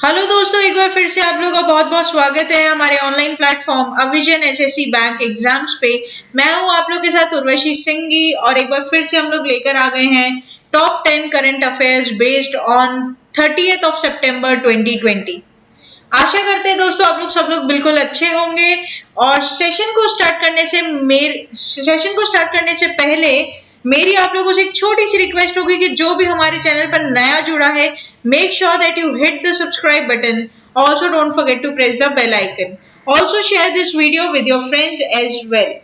Hello दोस्तों, एक बार फिर से आप लोगों का बहुत बहुत स्वागत है हमारे ऑनलाइन प्लेटफॉर्म अविजन एसएससी बैंक एग्जाम्स पे। मैं हूं आप लोग के साथ उर्वशी सिंघी और एक बार फिर से हम लोग लेकर आ गए हैं top 10 current affairs based on 30th of September 2020। आशा करते हैं दोस्तों आप लोग सब लोग बिल्कुल अच्छे होंगे। और सेशन को स्टार्ट करने से पहले मेरी आप लोगों से एक छोटी सी रिक्वेस्ट होगी कि जो भी हमारे चैनल पर नया जुड़ा है, make sure that you hit the subscribe button. Also don't forget to press the bell icon. Also share this video with your friends as well.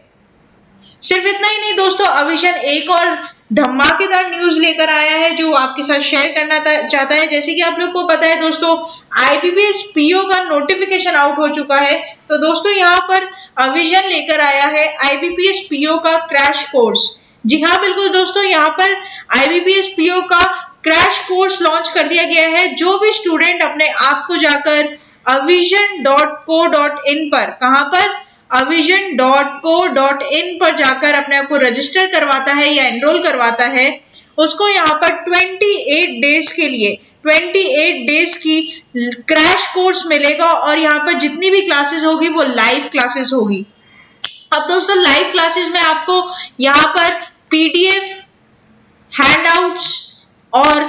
सिर्फ इतना ही नहीं दोस्तों, अविजन एक और धमाकेदार न्यूज लेकर आया है जो आपके साथ शेयर करना चाहता है। जैसे कि आप लोग को पता है दोस्तों, आईबीपीएस पीओ का नोटिफिकेशन आउट हो चुका है। तो दोस्तों यहाँ पर अविजन लेकर आया है आईबीपीएस पीओ का क्रैश कोर्स। जी हाँ बिल्कुल दोस्तों, यहाँ पर आईबीपीएस पीओ का क्रैश कोर्स लॉन्च कर दिया गया है। जो भी स्टूडेंट अपने आप को जाकर avision.co.in पर, कहां पर, avision.co.in पर जाकर अपने आप को रजिस्टर करवाता है या एनरोल करवाता है, उसको यहाँ पर 28 डेज के लिए 28 डेज की क्रैश कोर्स मिलेगा। और यहाँ पर जितनी भी क्लासेस होगी वो लाइव क्लासेस होगी। अब दोस्तों लाइव क्लासेस में आपको यहाँ पर पीडीएफ, हैंडआउट्स और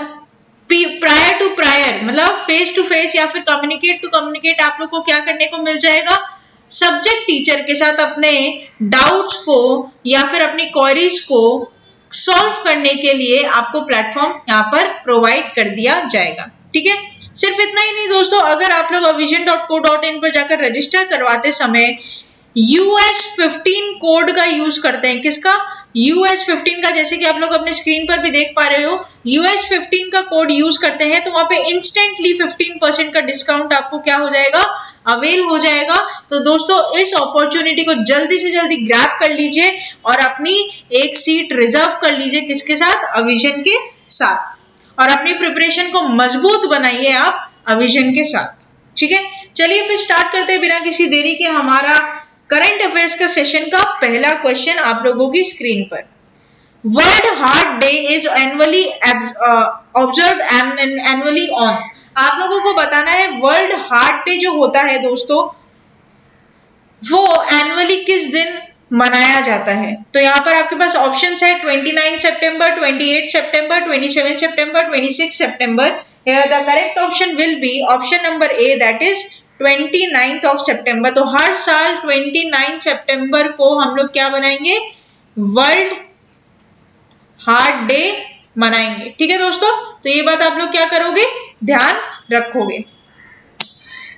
प्रायर टू प्रायर मतलब फेस टू फेस या फिर कम्युनिकेट टू कम्युनिकेट आप लोग को क्या करने को मिल जाएगा, सब्जेक्ट टीचर के साथ अपने डाउट्स को या फिर अपनी क्वेरीज को सॉल्व करने के लिए आपको प्लेटफॉर्म यहाँ पर प्रोवाइड कर दिया जाएगा। ठीक है, सिर्फ इतना ही नहीं दोस्तों, अगर आप लोग avision.co.in पर जाकर रजिस्टर करवाते समय US15 कोड का यूज करते हैं। किसका? US15 का। जैसे कि आप लोग अपने स्क्रीन पर भी देख पा रहे हो, US15 का कोड यूज करते हैं तो वहां पे इंस्टेंटली 15% का डिस्काउंट आपको क्या हो जाएगा, अवेल हो जाएगा। तो दोस्तों इस अपॉर्चुनिटी को जल्दी से जल्दी ग्रैब कर लीजिए और अपनी एक सीट रिजर्व कर लीजिए। किसके साथ? अविजन के साथ। और अपनी प्रिपरेशन को मजबूत बनाइए आप अविजन के साथ। ठीक है, चलिए फिर स्टार्ट करते हैं बिना किसी देरी के हमारा करंट अफेयर्स का सेशन का पहला क्वेश्चन आप लोगों की स्क्रीन पर। World Heart day is annually observe annually on. आप लोगों को बताना है वर्ल्ड हार्ट डे जो होता है दोस्तों वो एनुअली किस दिन मनाया जाता है। तो यहाँ पर आपके पास ऑप्शंस है 29 सितंबर, 28 सितंबर, 27 सितंबर, 26 सितंबर। Here the correct option will be option number A, that is 29th of September। तो हर साल 29 सितंबर को हम लोग क्या बनाएंगे, वर्ल्ड हार्ट डे मनाएंगे। ठीक है दोस्तों, तो ये बात आप लोग क्या करोगे, ध्यान रखोगे।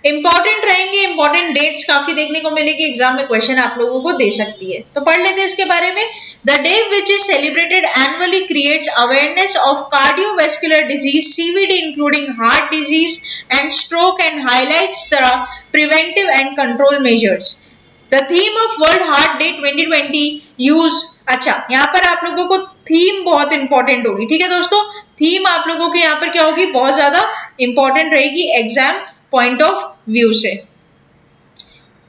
इंपॉर्टेंट रहेंगे, इंपॉर्टेंट डेट्स काफी देखने को मिलेगी एग्जाम में, क्वेश्चन आप लोगों को दे सकती है। तो पढ़ लेते हैं इसके बारे में। The day which is celebrated annually creates awareness of cardiovascular disease, CVD, including heart disease and stroke, and highlights the preventive and control measures. The theme of World Heart Day 2020 use। अच्छा, यहाँ पर आप लोगों को theme बहुत important होगी। ठीक है दोस्तों, थीम आप लोगों के यहाँ पर क्या होगी, बहुत ज्यादा इंपॉर्टेंट रहेगी एग्जाम पॉइंट ऑफ व्यू से।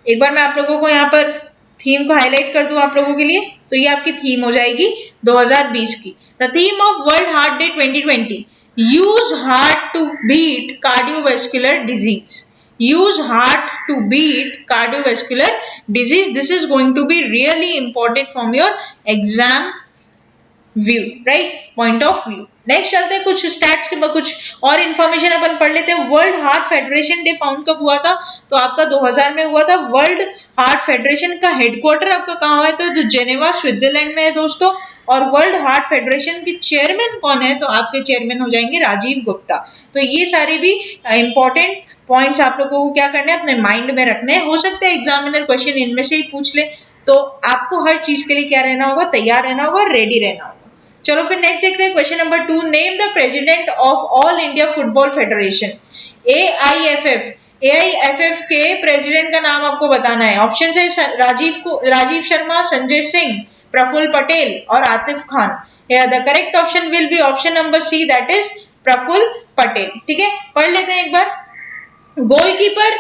एक बार मैं आप लोगों को यहाँ पर थीम को हाईलाइट कर दूं आप लोगों के लिए, तो ये आपकी थीम हो जाएगी 2020 की। The theme of World Heart Day 2020, use heart to beat cardiovascular disease. Use heart to beat cardiovascular disease. This is going to be really important from your exam view, right, point of view. Next चलते हैं, कुछ stats के कुछ और information अपन पढ़ लेते हैं। World heart federation day found कब हुआ था, तो आपका 2000 में हुआ था। वर्ल्ड हार्ट फेडरेशन का हेडक्वार्टर आपका कहाँ हुआ है, तो जेनेवा स्विट्जरलैंड में है दोस्तों। और वर्ल्ड हार्ट फेडरेशन के चेयरमैन कौन है, तो आपके चेयरमैन हो जाएंगे राजीव गुप्ता। तो ये सारे भी इंपॉर्टेंट पॉइंट्स आप लोगों को क्या करना है, अपने माइंड में रखने हैं। हो सकता है एग्जामिनर क्वेश्चन इनमें से ही पूछ ले, तो आपको हर चीज के लिए क्या रहना होगा, तैयार रहना होगा, रेडी रहना होगा। चलो फिर नेक्स्ट देखते हैं question number 2। Name the president of all India football federation, AIFF। AIFF के प्रेसिडेंट का नाम आपको बताना है। ऑप्शन है राजीव शर्मा, संजय सिंह, प्रफुल्ल पटेल और Atif Khan. The correct option will be option number C, that is Praful Patel. ठीक है, पढ़ लेते हैं एक बार। गोलकीपर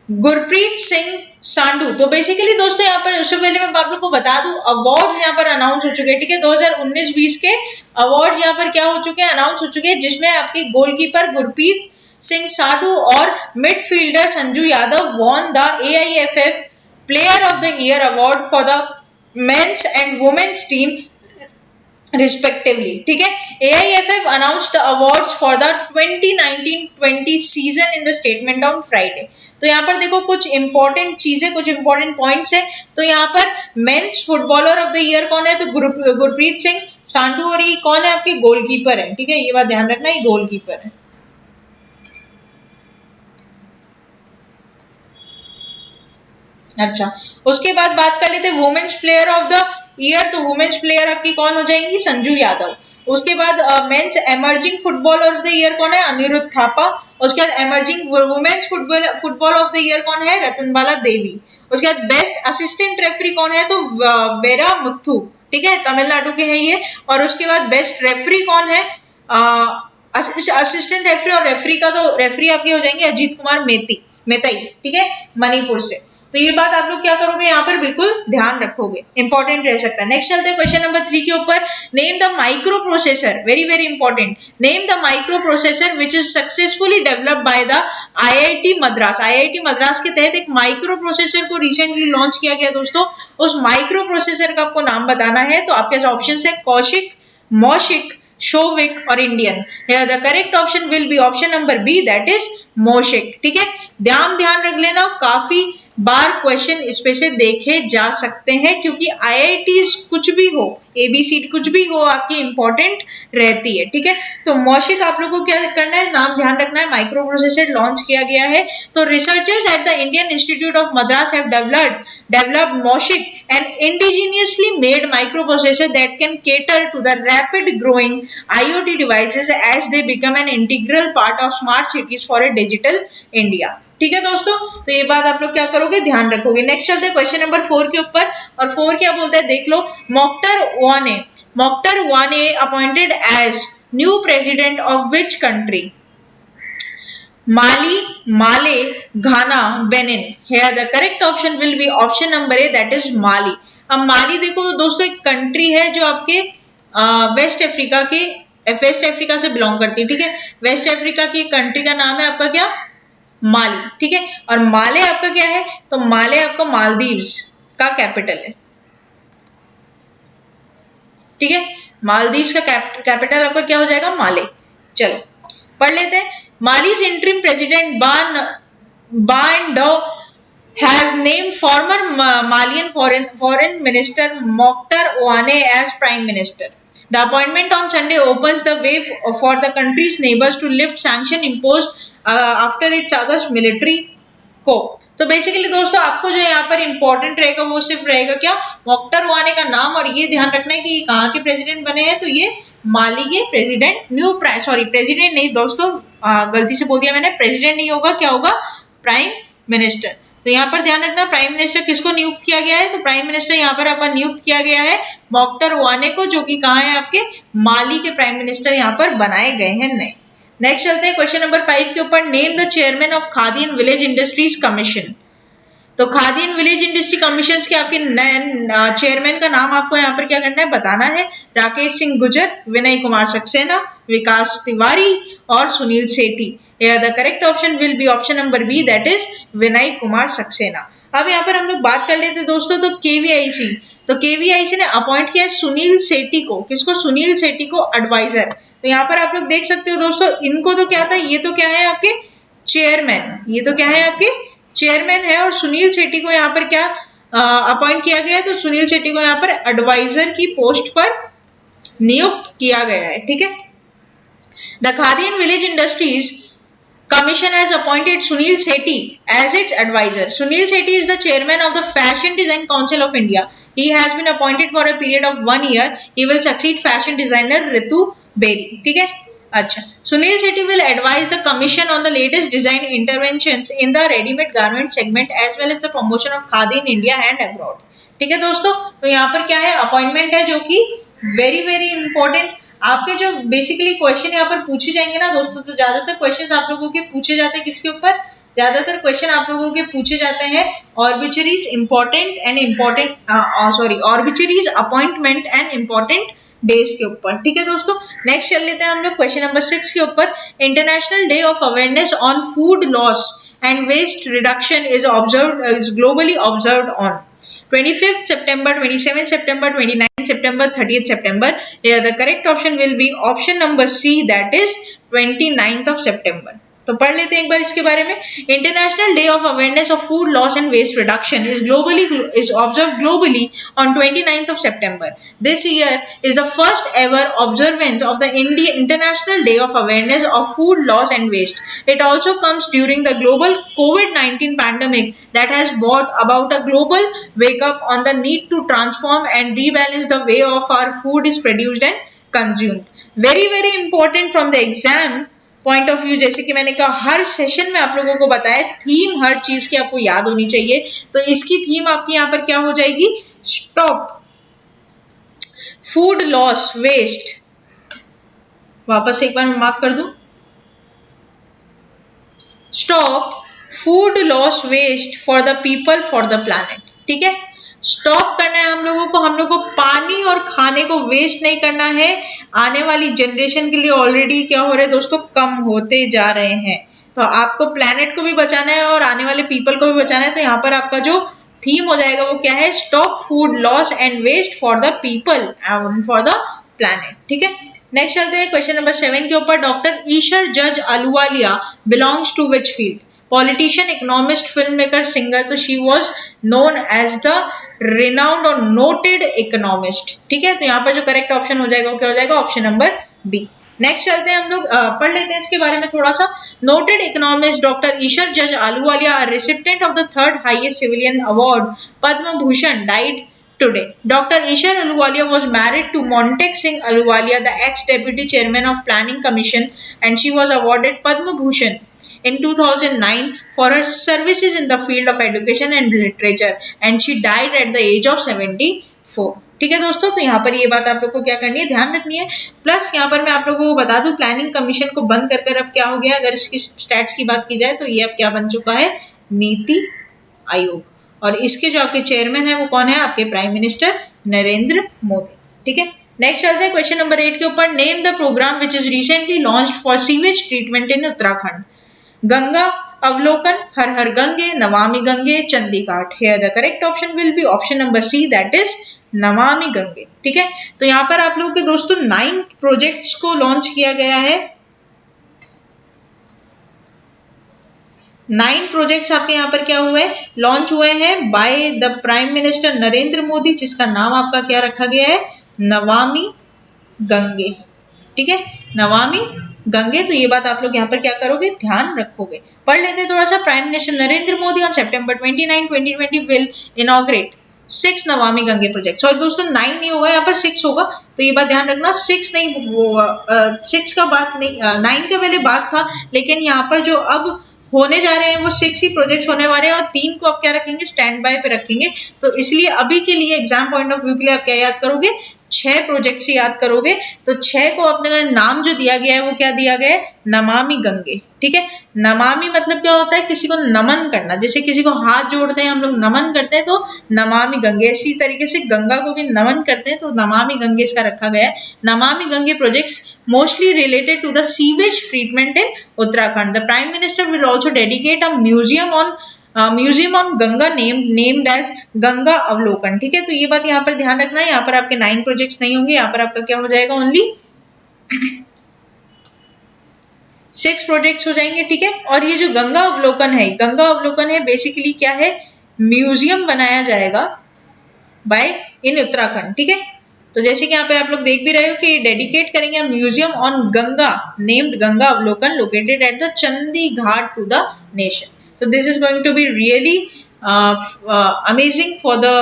गुरप्रीत सिंह सांडू। तो बेसिकली दोस्तों यहाँ पर उससे पहले मैं आप लोग को बता दूं, अवार्ड्स यहाँ पर अनाउंस हो चुके हैं। ठीक है, 2019-20 के अवार्ड्स यहाँ पर क्या हो चुके हैं, अनाउंस हो चुके हैं, जिसमें आपके गोलकीपर गुरप्रीत सिंह साधु और midfielder Sanju Yadav won the AIFF Player of the Year award for the men's and women's team respectively. ठीक है, AIFF announced the awards for the 2019-20 season in the statement on Friday. तो यहाँ पर देखो कुछ इंपॉर्टेंट चीजें, कुछ इंपॉर्टेंट पॉइंट्स है। तो यहाँ पर men's footballer of the year कौन है? तो गुरप्रीत सिंह सांडू, और ये कौन है? आपके गोलकीपर है। ठीक है, ये बात ध्यान रखना, ये गोलकीपर है। अच्छा, उसके बाद बात कर लेते हैं women's player of the year. तो वुमेन्स प्लेयर आपकी कौन हो जाएंगी? संजू यादव। उसके बाद men's emerging football of the year कौन है? अनिरुद्ध थापा। उसके बाद emerging women's football of the year कौन है? रतनबाला देवी। उसके बाद बेस्ट असिस्टेंट रेफरी कौन है? तो वेरा मुथु। ठीक है, तमिलनाडु के हैं ये। और उसके बाद बेस्ट रेफरी कौन है? असिस्टेंट रेफरी और रेफरी का तो रेफरी आपके हो जाएंगे अजीत कुमार मेतई। ठीक है, मणिपुर से। तो ये बात आप लोग क्या करोगे? यहाँ पर बिल्कुल ध्यान रखोगे, इंपॉर्टेंट रह सकता है। नेक्स्ट चलते हैं क्वेश्चन नंबर 3 के ऊपर। Name the micro processor, very very important. Name the micro processor which is successfully developed by the IIT Madras. IIT Madras के तहत एक माइक्रो प्रोसेसर को रिसेंटली लॉन्च किया गया दोस्तों। उस माइक्रो प्रोसेसर का आपको नाम बताना है। तो आपके पास ऑप्शन है कौशिक, मौशिक, शोविक और Indian. The correct option will be option number B, that is Moushik. ठीक है, ध्यान रख लेना, काफी बार क्वेश्चन इस पे से देखे जा सकते हैं, क्योंकि IITs कुछ भी हो, ABCD कुछ भी हो, आपकी इंपॉर्टेंट रहती है। ठीक है, तो मौशिक आप लोगों को क्या करना है? नाम ध्यान रखना है। माइक्रो प्रोसेसर लॉन्च किया गया है। तो researchers at the Indian Institute of Madras have developed Moushik, an indigenously made micro processor that can cater to the rapid growing IoT devices as they become an integral part of smart cities for a digital India. ठीक है दोस्तों, तो ये बात आप लोग क्या करोगे? ध्यान रखोगे। नेक्स्ट चलते हैं क्वेश्चन नंबर 4 के ऊपर। और 4 क्या बोलता है देख लो। Moctar Ouane appointed as new president of which country? Mali, Male, Ghana, Benin. Here the correct option will be option number A, that is Mali. अब माली देखो दोस्तों, एक कंट्री है जो आपके वेस्ट अफ्रीका से बिलोंग करती है। ठीक है, वेस्ट अफ्रीका की कंट्री का नाम है आपका क्या? माली। ठीक है, और माले आपका क्या है? तो माले आपका मालदीव्स का कैपिटल है। ठीक है, मालदीव्स का कैपिटल आपका क्या हो जाएगा? माले। चलो पढ़ लेते हैं। मालीज इंटरिम प्रेसिडेंट बान dough has named former Malian foreign minister Mokhtar Ouane as prime minister. The appointment on Sunday opens the way for the country's neighbors to lift sanction imposed after its August military coup. तो basically दोस्तों आपको जो यहाँ पर important रहेगा वो सिर्फ रहेगा क्या? मोख्तर वाने का नाम, और ये ध्यान रखना है कि ये कहाँ के प्रेसिडेंट बने हैं। तो ये माली के प्रेसिडेंट, प्रेसिडेंट नहीं दोस्तों, गलती से बोल दिया मैंने, प्रेसिडेंट नहीं होगा, क्या होगा? Prime minister. तो यहाँ पर ध्यान रखना, प्राइम मिनिस्टर किसको नियुक्त किया गया है? तो प्राइम मिनिस्टर यहाँ पर आपका नियुक्त किया गया है मोख्तर वाने को, जो कि कहाँ है? आपके माली के प्राइम मिनिस्टर यहाँ पर बनाए गए हैं नए। नेक्स्ट चलते हैं क्वेश्चन नंबर 5 के ऊपर। Name the chairman of Khadi and village industries commission. तो Khadi and village industry commission के आपके चेयरमैन का नाम आपको यहाँ पर क्या करना है? बताना है। राकेश सिंह गुजर, विनय कुमार सक्सेना, विकास तिवारी और Sunil Sethi. The correct option will be option number B, that is Vinay Kumar Saxena. अब यहाँ पर हम लोग बात कर लेते हैं दोस्तों, तो KVIC ने अपॉइंट किया सुनील सेठी को। किसको? सुनील सेठी को एडवाइजर। तो यहाँ पर आप लोग देख सकते हो दोस्तों, इनको तो क्या था? ये तो क्या है? आपके चेयरमैन। ये तो क्या है? आपके चेयरमैन है। और सुनील सेठी को यहाँ पर क्या अपॉइंट किया गया है? तो सुनील सेठी को यहाँ पर एडवाइजर की पोस्ट पर नियुक्त किया गया है। ठीक है, the khadi and village industries Commission has appointed Sunil Sethi as its advisor. Sunil Sethi is the chairman of the Fashion Design Council of India. He has been appointed for a period of 1 year. He will succeed fashion designer Ritu Beri. ठीक है, अच्छा। Sunil Sethi will advise the commission on the latest design interventions in the ready-made garment segment as well as the promotion of khadi in India and abroad. ठीक है दोस्तों, तो यहाँ पर क्या है? अपॉइंटमेंट है, जो कि वेरी वेरी इंपॉर्टेंट। आपके जो बेसिकली क्वेश्चन यहाँ पर पूछे जाएंगे ना दोस्तों, तो ज्यादातर क्वेश्चन आप लोगों के पूछे जाते हैं किसके ऊपर? ज्यादातर क्वेश्चन आप लोगों के पूछे जाते हैं ऑर्बिचरीज अपॉइंटमेंट एंड इम्पोर्टेंट डेज के ऊपर। ठीक है दोस्तों, नेक्स्ट चल लेते हैं हम लोग क्वेश्चन नंबर 6 के ऊपर। International Day of awareness on food loss and waste reduction is globally observed on 25th September, 27th September, 29th September, 30th September. Here the correct option will be option number C, that is 29th of September. तो पढ़ लेते हैं एक बार इसके बारे में। International Day of Awareness of Food loss and Waste Reduction is observed globally on 29th of September. This year is the first ever observance of the International Day of Awareness of Food Loss and Waste. It also comes during the global COVID-19 pandemic that has brought about a global wake up on the need to transform and rebalance the way of our food is produced and consumed. Very, very important from the exam point of view. जैसे कि मैंने कहा हर session में आप लोगों को बताया theme हर चीज की आपको याद होनी चाहिए। तो इसकी थीम आपकी यहाँ पर क्या हो जाएगी? Stop food loss waste. वापस एक बार मैं मार्क कर दूं, stop food loss waste for the people for the planet. ठीक है, स्टॉप करना है हम लोग को पानी और खाने को वेस्ट नहीं करना है। आने वाली जनरेशन के लिए ऑलरेडी क्या हो रहे हैं दोस्तों, कम होते जा रहे हैं। तो आपको प्लैनेट को भी बचाना है और आने वाले पीपल को भी बचाना है। तो यहाँ पर आपका जो थीम हो जाएगा वो क्या है? Stop food loss and waste for the people and for the planet. ठीक है, नेक्स्ट चलते हैं क्वेश्चन नंबर 7 के ऊपर। डॉक्टर ईशर जज Ahluwalia belongs to which field? Politician, economist, film maker, singer. तो she was known as the renowned और noted economist। ठीक है, तो यहाँ पर जो करेक्ट ऑप्शन हो जाएगा वो क्या हो जाएगा? Option number B. नेक्स्ट चलते हैं हम लोग पढ़ लेते हैं इसके बारे में थोड़ा सा। नोटेड इकोनॉमिस्ट डॉक्टर ईशर जज Ahluwalia, recipient of the 3rd highest civilian award Padma Bhushan, died today. Dr. Isher Ahluwalia was married to Montek Singh Ahluwalia, the ex-deputy chairman of Planning Commission, and she was awarded Padma Bhushan in 2009 for her services in the field of education and literature, and she died at the age of 74. ठीक है दोस्तों, तो यहाँ पर ये बात आप लोग को क्या करनी है, ध्यान रखनी है। प्लस यहाँ पर मैं आप लोगों को बता दूं प्लानिंग कमीशन को बंद कर अब क्या हो गया, अगर इसकी स्टैट्स की बात की जाए तो ये अब क्या बन चुका है? नीति आयोग। और इसके जो आपके चेयरमैन है वो कौन है? आपके प्राइम मिनिस्टर नरेंद्र मोदी। ठीक है, नेक्स्ट चलते हैं क्वेश्चन नंबर 8 के ऊपर। Name the programme which is recently launched for sewage treatment in Uttarakhand? Ganga Avlokan, Har Har Gange, Namami Gange, Chandi Ghat. Here the correct option will be option number C, that is Namami Gange. ठीक है, तो यहाँ पर आप लोगों के दोस्तों 9 प्रोजेक्ट्स को लॉन्च किया गया है। 9 प्रोजेक्ट्स आपके यहाँ पर क्या हुए, लॉन्च हुए हैं by the prime minister Narendra Modi, जिसका नाम आपका क्या रखा गया है? नमामि गंगे। ठीक है, नमामि गंगे। तो ये बात आप लोग यहाँ पर क्या करोगे, ध्यान रखोगे। पढ़ लेते हैं थोड़ा सा। Prime minister Narendra Modi on September 29, 2020 will inaugurate 6 Namami Gange project. और दोस्तों 9 नहीं होगा, यहाँ पर 6 होगा, तो ये बात ध्यान रखना। 6 नहीं, 6 का बात नहीं, 9 के पहले बात था, लेकिन यहाँ पर जो अब होने जा रहे हैं वो 6 ही प्रोजेक्ट्स होने वाले हैं और 3 को आप क्या रखेंगे, स्टैंड बाय पे रखेंगे। तो इसलिए अभी के लिए एग्जाम पॉइंट ऑफ व्यू के लिए आप क्या याद करोगे, 6 प्रोजेक्ट से याद करोगे। तो 6 को अपने नाम जो दिया गया है वो क्या दिया गया है? नमामि गंगे। ठीक है, नमामि मतलब क्या होता है? किसी को नमन करना, जैसे किसी को हाथ जोड़ते हैं हम लोग, नमन करते हैं, तो नमामि गंगे। इसी तरीके से गंगा को भी नमन करते हैं, तो नमामि गंगे इसका रखा गया है। Namami Gange projects mostly related to the sewage treatment in Uttarakhand. The prime minister will also dedicate a museum on Ganga named as Ganga Avalokan. ठीक है, तो ये बात यहाँ पर ध्यान रखना है। यहाँ पर आपके 9 प्रोजेक्ट्स नहीं होंगे, यहाँ पर आपका क्या हो जाएगा, ओनली 6 प्रोजेक्ट्स हो जाएंगे। ठीक है, और ये जो गंगा अवलोकन है बेसिकली क्या है, म्यूजियम बनाया जाएगा बाय इन उत्तराखंड। ठीक है, तो जैसे कि यहाँ पे आप लोग देख भी रहे हो कि डेडिकेट करेंगे museum on Ganga named Ganga Avlokan located at the Chandi Ghat to the nation. So this is going to be really amazing for the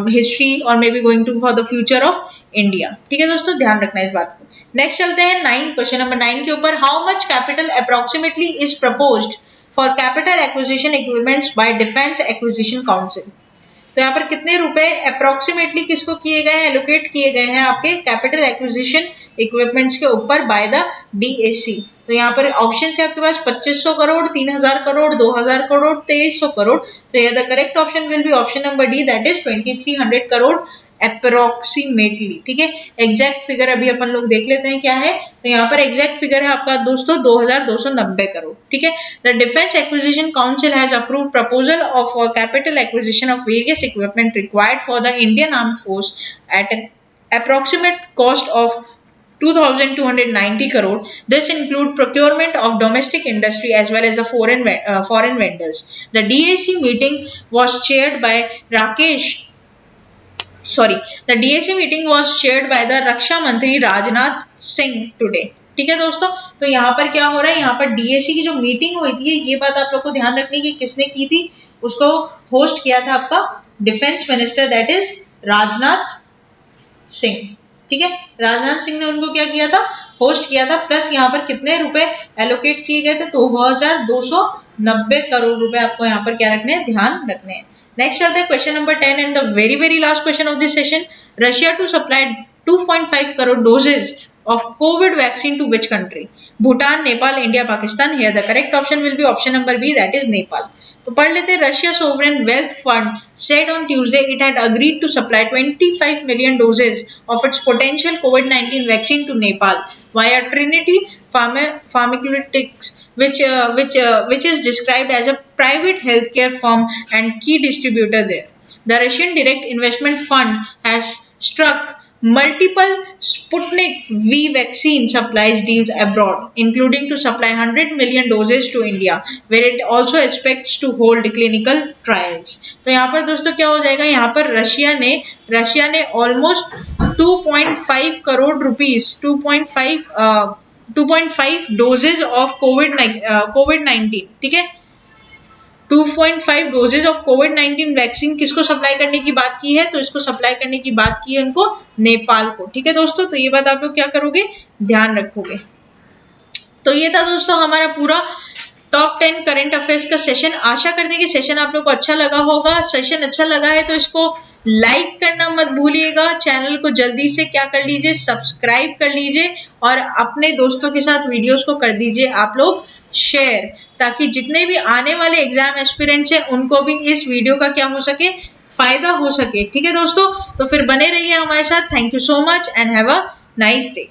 history or maybe going to for the future of India। ठीक है दोस्तों, ध्यान रखना इस बात को। नेक्स्ट चलते हैं 9 क्वेश्चन नंबर 9 के ऊपर। How much capital approximately is proposed for capital acquisition equipments bye defence Acquisition council? तो यहाँ पर कितने रुपए अप्रोक्सीमेटली किसको किए गए हैं, एलोकेट किए गए हैं आपके कैपिटल एक्विजिशन इक्विपमेंट्स के ऊपर बाय द DAC? तो यहाँ पर ऑप्शन है आपके पास 2500 करोड़, 3000 करोड़, 2000 करोड़, 2300 करोड़। तो ये the correct option will be option number D, that is 2300 crore approximately, ठीक है। एग्जैक्ट फिगर अभी अपन लोग देख लेते हैं क्या है। तो यहाँ पर एग्जैक्ट फिगर है आपका दोस्तों 2290 करोड़, ठीक है। The Defence Acquisition Council has approved proposal of capital acquisition of various equipment required for the Indian armed force at an approximate cost of 2,290 crore. This include procurement of domestic industry as well as the foreign vendors. The DAC meeting was chaired by the DAC meeting was chaired by the रक्षा मंत्री Rajnath Singh today. ठीक है दोस्तों, तो यहाँ पर क्या हो रहा है, यहाँ पर DAC की जो मीटिंग हुई थी, ये बात आप लोग को ध्यान रखनी कि किसने की थी, उसको होस्ट किया था आपका defence minister that is Rajnath Singh, ठीक है। राजनाथ सिंह ने उनको क्या किया था, होस्ट किया था। प्लस यहाँ पर कितने रुपए एलोकेट किए गए थे, 2290 करोड़ रुपए आपको यहाँ पर क्या रखने हैं, ध्यान रखने हैं। नेक्स्ट चलते हैं question number 10 and the very last question of this session. Russia to supply 2.5 crore doses of COVID vaccine to which country? Bhutan, Nepal, India, Pakistan. Here the correct option will be option number B, that is Nepal. तो पढ़ लेते हैं। Russia Sovereign Wealth Fund said on Tuesday it had agreed to supply 25 million doses of its potential COVID-19 vaccine to Nepal via Trinity Pharmaceuticals, which is described as a private healthcare firm and key distributor there. The Russian Direct Investment Fund has struck multiple Sputnik V vaccine supplies deals abroad, including to supply 100 million doses to India, where it also expects to hold clinical trials. तो यहाँ पर दोस्तों क्या हो जाएगा, यहाँ पर Russia ने almost 2.5 crore rupees 2.5 doses of कोविड-19, ठीक है। 2.5 डोजेज ऑफ कोविड-19 वैक्सीन किसको सप्लाई करने की बात की है, तो इसको सप्लाई करने की बात की है उनको नेपाल को, ठीक है दोस्तों। तो ये बात आप लोग क्या करोगे, ध्यान रखोगे। तो ये था दोस्तों हमारा पूरा टॉप 10 करंट अफेयर्स का सेशन। आशा करते हैं कि सेशन आप लोग को अच्छा लगा होगा। सेशन अच्छा लगा है तो इसको लाइक करना मत भूलिएगा। चैनल को जल्दी से क्या कर लीजिए, सब्सक्राइब कर लीजिए और अपने दोस्तों के साथ वीडियोस को कर दीजिए आप लोग शेयर, ताकि जितने भी आने वाले एग्जाम एस्पिरेंट्स हैं उनको भी इस वीडियो का क्या हो सके, फायदा हो सके, ठीक है दोस्तों। तो फिर बने रहिए हमारे साथ। Thank you so much and have a nice day.